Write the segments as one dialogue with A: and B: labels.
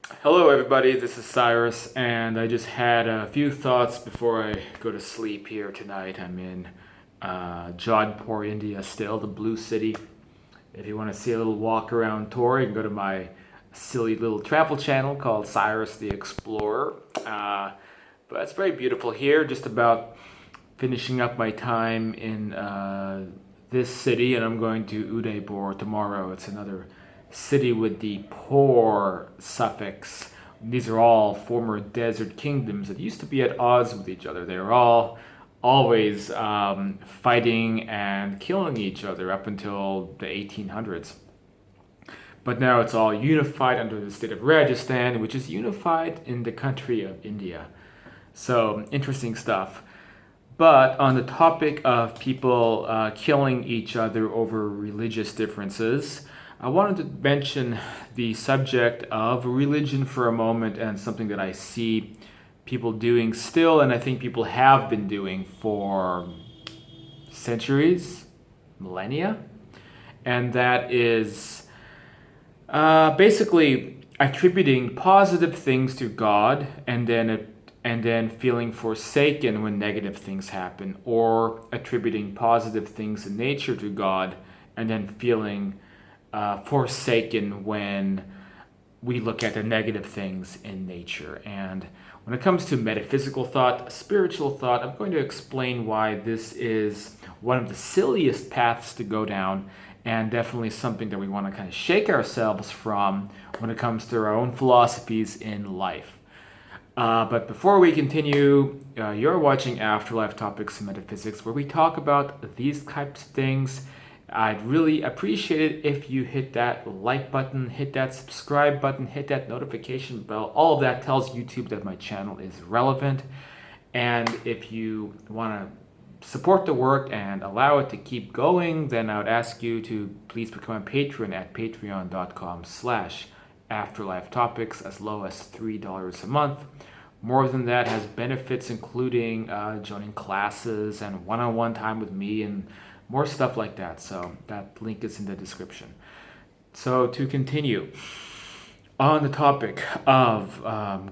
A: Hello, everybody. This is Cyrus, and I just had a few thoughts before I go to sleep here tonight. I'm in Jodhpur, India, still, the Blue City. If you want to see a little walk around tour, you can go to my silly little travel channel called Cyrus the Explorer. But it's very beautiful here, just about finishing up my time in this city, and I'm going to Udaipur tomorrow. It's another city with the poor suffix. These are all former desert kingdoms that used to be at odds with each other. They were all always fighting and killing each other up until the 1800s. But now it's all unified under the state of Rajasthan, which is unified in the country of India. So, interesting stuff. But on the topic of people killing each other over religious differences, I wanted to mention the subject of religion for a moment and something that I see people doing still, and I think people have been doing for centuries, millennia, and that is basically attributing positive things to God and then feeling forsaken when negative things happen, or attributing positive things in nature to God and then feeling forsaken when we look at the negative things in nature. And when it comes to metaphysical thought, spiritual thought, I'm going to explain why this is one of the silliest paths to go down, and definitely something that we want to kind of shake ourselves from when it comes to our own philosophies in life. But before we continue, you're watching Afterlife Topics and Metaphysics, where we talk about these types of things. I'd really appreciate it if you hit that like button, hit that subscribe button, hit that notification bell. All of that tells YouTube that my channel is relevant. And if you want to support the work and allow it to keep going, then I would ask you to please become a patron at patreon.com/afterlife topics, as low as $3 a month. More than that has benefits, including joining classes and one-on-one time with me and more stuff like that. So that link is in the description. So to continue on the topic of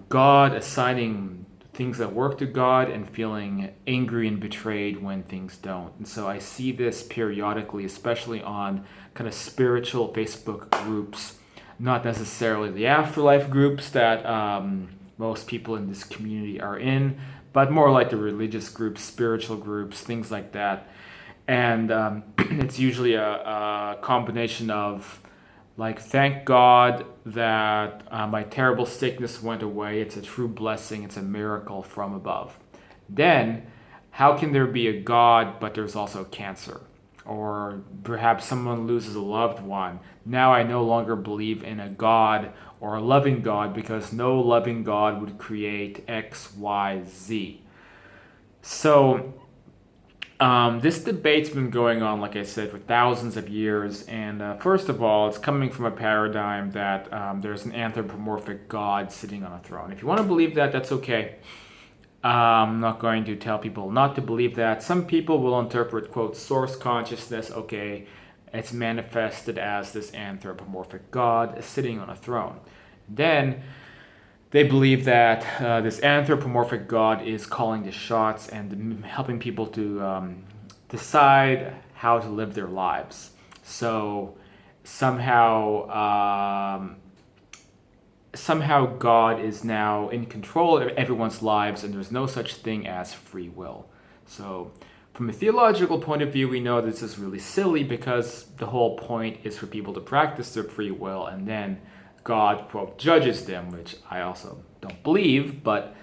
A: God assigning things that work to God and feeling angry and betrayed when things don't. And so I see this periodically, especially on kind of spiritual Facebook groups, not necessarily the afterlife groups that most people in this community are in, but more like the religious groups, spiritual groups, things like that. And it's usually a combination of like, thank God that my terrible sickness went away. It's a true blessing. It's a miracle from above. Then, how can there be a God but there's also cancer? Or perhaps someone loses a loved one. Now I no longer believe in a God or a loving God, because no loving God would create X, Y, Z. So this debate's been going on, like I said, for thousands of years. And first of all, it's coming from a paradigm that there's an anthropomorphic God sitting on a throne. If you want to believe that, that's okay. I'm not going to tell people not to believe that. Some people will interpret, quote, source consciousness, okay, it's manifested as this anthropomorphic God sitting on a throne. Then they believe that this anthropomorphic God is calling the shots and helping people to decide how to live their lives. So somehow God is now in control of everyone's lives, and there's no such thing as free will. So from a theological point of view, we know this is really silly, because the whole point is for people to practice their free will, and then God, quote, judges them, which I also don't believe, but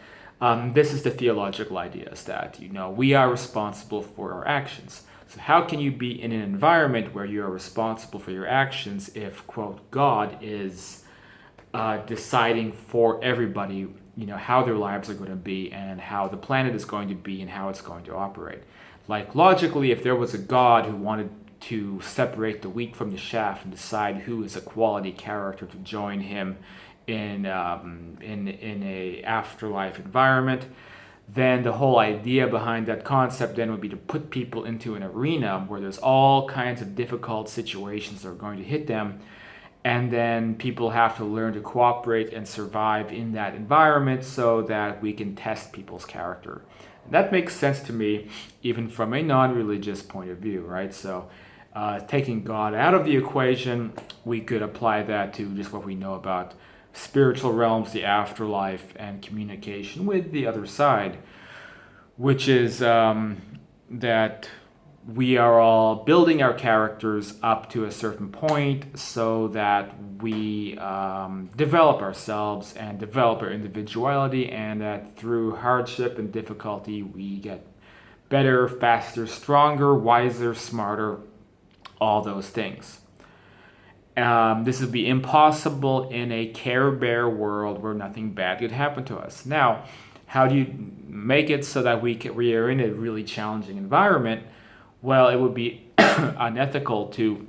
A: this is the theological idea, is that, we are responsible for our actions. So how can you be in an environment where you are responsible for your actions if, quote, God is deciding for everybody, how their lives are going to be and how the planet is going to be and how it's going to operate? Like, logically, if there was a God who wanted to separate the wheat from the chaff and decide who is a quality character to join him in a afterlife environment, then the whole idea behind that concept then would be to put people into an arena where there's all kinds of difficult situations that are going to hit them, And then people have to learn to cooperate and survive in that environment so that we can test people's character. And that makes sense to me, even from a non-religious point of view, right? So taking God out of the equation, we could apply that to just what we know about spiritual realms, the afterlife, and communication with the other side, which is that we are all building our characters up to a certain point so that we develop ourselves and develop our individuality, and that through hardship and difficulty we get better, faster, stronger, wiser, smarter, all those things. This would be impossible in a Care Bear world where nothing bad could happen to us. Now, how do you make it so that we are in a really challenging environment? Well, it would be unethical to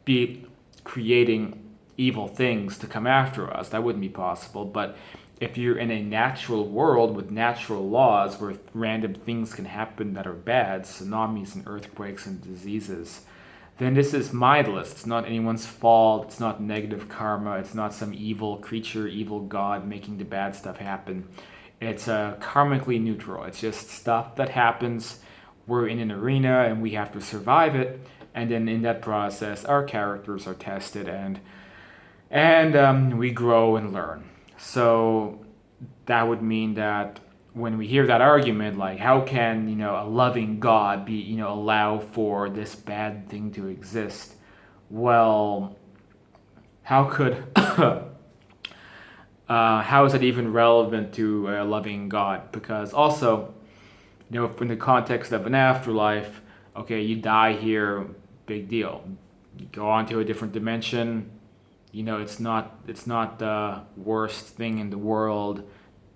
A: be creating evil things to come after us. That wouldn't be possible. But if you're in a natural world with natural laws where random things can happen that are bad, tsunamis and earthquakes and diseases, then this is mindless. It's not anyone's fault. It's not negative karma. It's not some evil creature, evil god making the bad stuff happen. It's karmically neutral. It's just stuff that happens. We're in an arena and we have to survive it. And then in that process, our characters are tested and we grow and learn. So that would mean that when we hear that argument, like how can a loving God be allow for this bad thing to exist? Well, how could how is it even relevant to a loving God? Because also, in the context of an afterlife, okay, you die here, big deal. You go on to a different dimension. It's not the worst thing in the world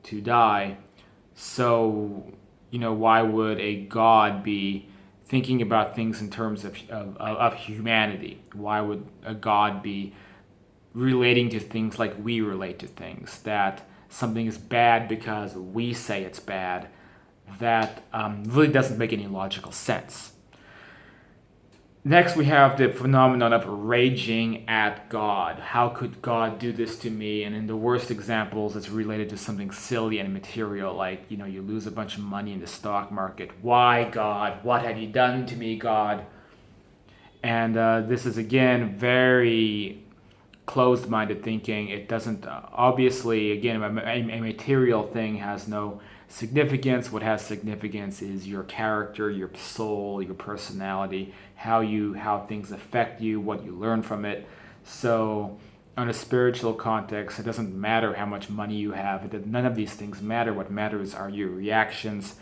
A: to die. So, why would a God be thinking about things in terms of humanity? Why would a God be relating to things like we relate to things? That something is bad because we say it's bad. That really doesn't make any logical sense. Next, we have the phenomenon of raging at God. How could God do this to me? And in the worst examples, it's related to something silly and material, like, you lose a bunch of money in the stock market. Why, God? What have you done to me, God? And this is, again, very closed-minded thinking. It doesn't, obviously, again, a material thing has no significance. What has significance is your character, your soul, your personality, how things affect you, what you learn from it. So on a spiritual context, it doesn't matter how much money you have. None of these things matter. What matters are your reactions.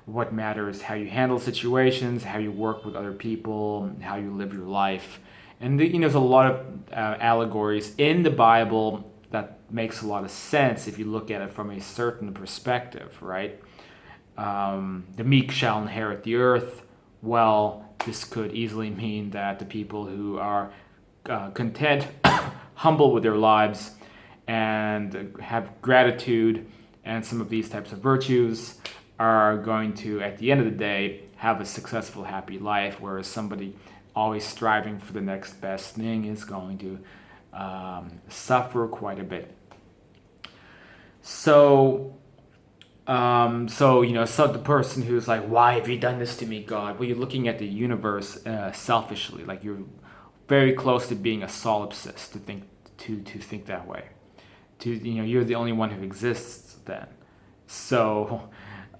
A: What matters how you handle situations, how you work with other people, how you live your life. And there's a lot of allegories in the Bible that makes a lot of sense if you look at it from a certain perspective, right? The meek shall inherit the earth. Well, this could easily mean that the people who are content, humble with their lives, and have gratitude and some of these types of virtues are going to, at the end of the day, have a successful, happy life, whereas somebody always striving for the next best thing is going to suffer quite a bit. So the person who's like, why have you done this to me, God? Well, you're looking at the universe selfishly. Like, you're very close to being a solipsist to think that way. You're the only one who exists then. So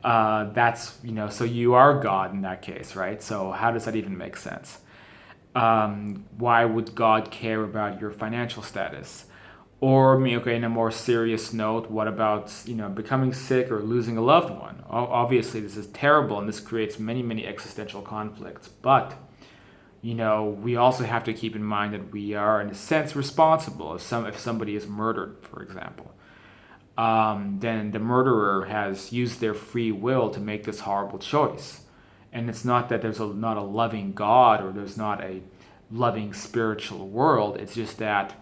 A: so you are God in that case, right? So how does that even make sense? Why would God care about your financial status? Or, in a more serious note, what about, becoming sick or losing a loved one? Obviously, this is terrible, and this creates many, many existential conflicts. But, we also have to keep in mind that we are, in a sense, responsible. If somebody is murdered, for example, then the murderer has used their free will to make this horrible choice. And it's not that there's not a loving God or there's not a loving spiritual world. It's just that,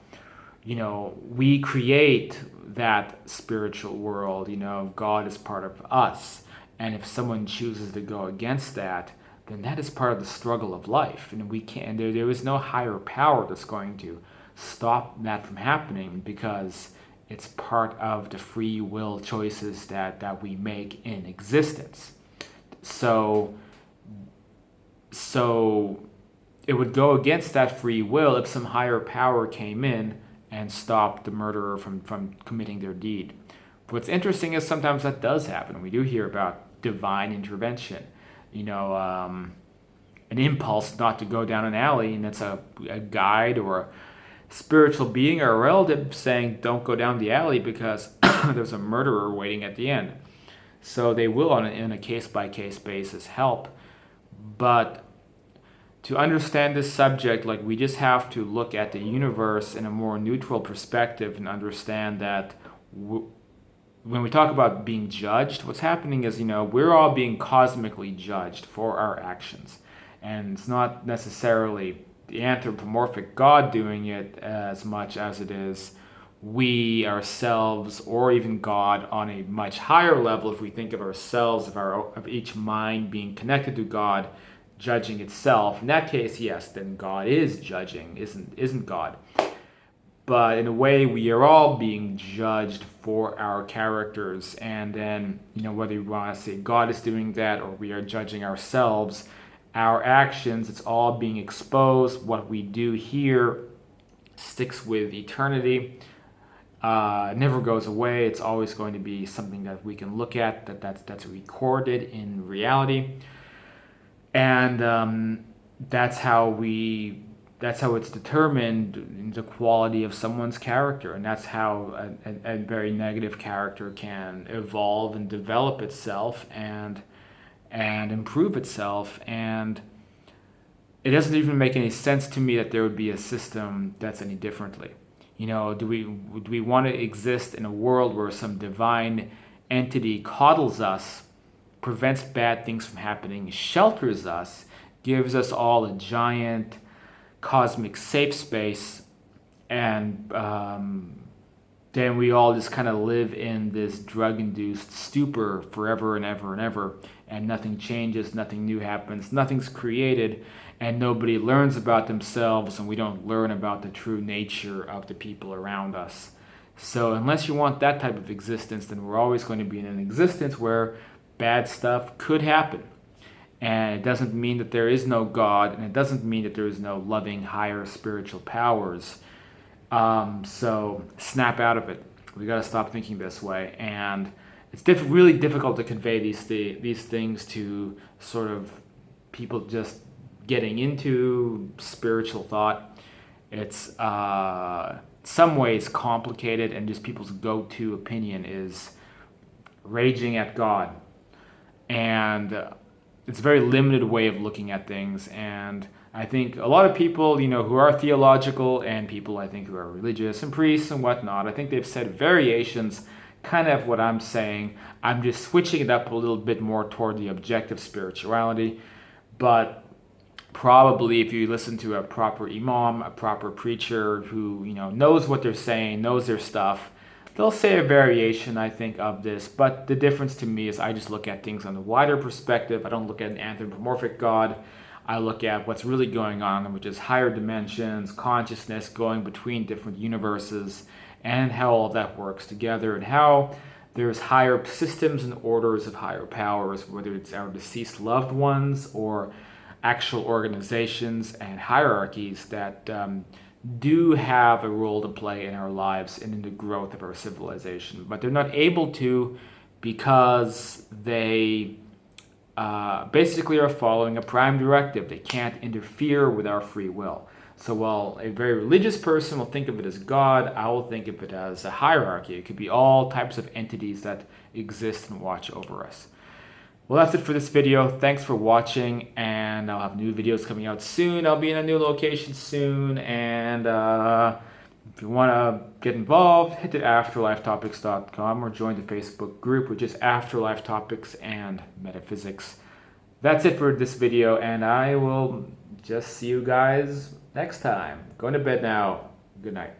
A: we create that spiritual world. God is part of us. And if someone chooses to go against that, then that is part of the struggle of life. And we can't, there is no higher power that's going to stop that from happening, because it's part of the free will choices that we make in existence. So it would go against that free will if some higher power came in and stopped the murderer from committing their deed. What's interesting is sometimes that does happen. We do hear about divine intervention. An impulse not to go down an alley, and it's a guide or a spiritual being or a relative saying, don't go down the alley because there's a murderer waiting at the end. So they will, in a case-by-case basis, help. But to understand this subject, we just have to look at the universe in a more neutral perspective and understand that when we talk about being judged, what's happening is, we're all being cosmically judged for our actions. And it's not necessarily the anthropomorphic God doing it as much as it is we ourselves, or even God on a much higher level. If we think of ourselves, of each mind being connected to God, judging itself, in that case, yes, then God is judging, isn't God? But in a way, we are all being judged for our characters. And then, whether you want to say God is doing that or we are judging ourselves, our actions, it's all being exposed. What we do here sticks with eternity. It never goes away. It's always going to be something that we can look at, that's recorded in reality. And that's how it's determined, the quality of someone's character. And that's how a very negative character can evolve and develop itself and improve itself. And it doesn't even make any sense to me that there would be a system that's any differently. Do we want to exist in a world where some divine entity coddles us, prevents bad things from happening, shelters us, gives us all a giant cosmic safe space, and then we all just kind of live in this drug-induced stupor forever and ever and ever, and nothing changes, nothing new happens, nothing's created, and nobody learns about themselves, and we don't learn about the true nature of the people around us. So unless you want that type of existence, then we're always going to be in an existence where bad stuff could happen. And it doesn't mean that there is no God, and it doesn't mean that there is no loving, higher spiritual powers. So snap out of it. We got to stop thinking this way. And it's really difficult to convey these things to sort of people just getting into spiritual thought. It's some ways complicated, and just people's go-to opinion is raging at God. And it's a very limited way of looking at things. And I think a lot of people, who are theological, and people I think who are religious and priests and whatnot, I think they've said variations kind of what I'm saying. I'm just switching it up a little bit more toward the objective spirituality. But probably if you listen to a proper imam, a proper preacher who, knows what they're saying, knows their stuff, they'll say a variation, I think, of this. But the difference to me is I just look at things on a wider perspective. I don't look at an anthropomorphic God. I look at what's really going on, which is higher dimensions, consciousness going between different universes, and how all that works together, and how there's higher systems and orders of higher powers, whether it's our deceased loved ones or actual organizations and hierarchies that do have a role to play in our lives and in the growth of our civilization. But they're not able to because they basically are following a prime directive. They can't interfere with our free will. So while a very religious person will think of it as God, I will think of it as a hierarchy. It could be all types of entities that exist and watch over us. Well, that's it for this video. Thanks for watching, and I'll have new videos coming out soon. I'll be in a new location soon, and if you want to get involved, hit the afterlifetopics.com or join the Facebook group, which is Afterlife Topics and Metaphysics. That's it for this video, and I will just see you guys next time. Going to bed now. Good night.